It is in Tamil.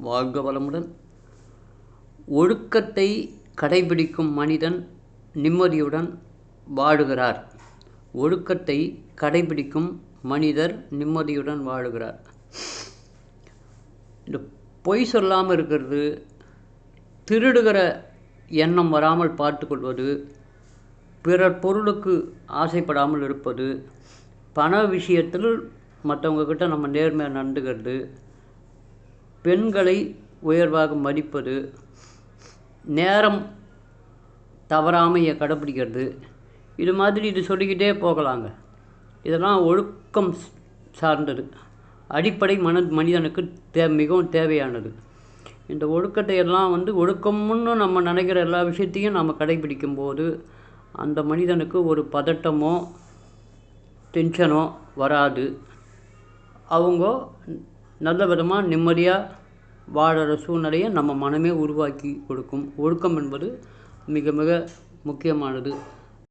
வாழ்க வளமுடன். ஒழுக்கத்தை கடைபிடிக்கும் மனிதன் நிம்மதியுடன் வாழுகிறார். ஒழுக்கத்தை கடைபிடிக்கும் மனிதர் நிம்மதியுடன் வாழுகிறார். இந்த பொய் சொல்லாமல் இருக்கிறது, திருடுகிற எண்ணம் வராமல் பார்த்துக்கொள்வது, பிறர் பொருளுக்கு ஆசைப்படாமல் இருப்பது, பண விஷயத்தில் மற்றவங்கக்கிட்ட நம்ம நேர்மையாக நடந்துக்கிறது, பெண்களை உயர்வாக மதிப்பது, நேரம் தவறாமையை கடைப்பிடிக்கிறது, இது மாதிரி இது சொல்லிக்கிட்டே போகலாங்க. இதெல்லாம் ஒழுக்கம் சார்ந்தது, அடிப்படை மனிதனுக்கு மிகவும் தேவையானது. இந்த ஒழுக்கத்தை எல்லாம் ஒழுக்கம்னு நம்ம நினைக்கிற எல்லா விஷயத்தையும் நம்ம கடைப்பிடிக்கும் போது அந்த மனிதனுக்கு ஒரு பதட்டமோ டென்ஷனோ வராது. அவங்க நல்ல விதமாக நிம்மதியாக வாழற சூழ்நிலையை நம்ம மனமே உருவாக்கி கொடுக்கும். ஒழுக்கம் என்பது மிக மிக முக்கியமானது.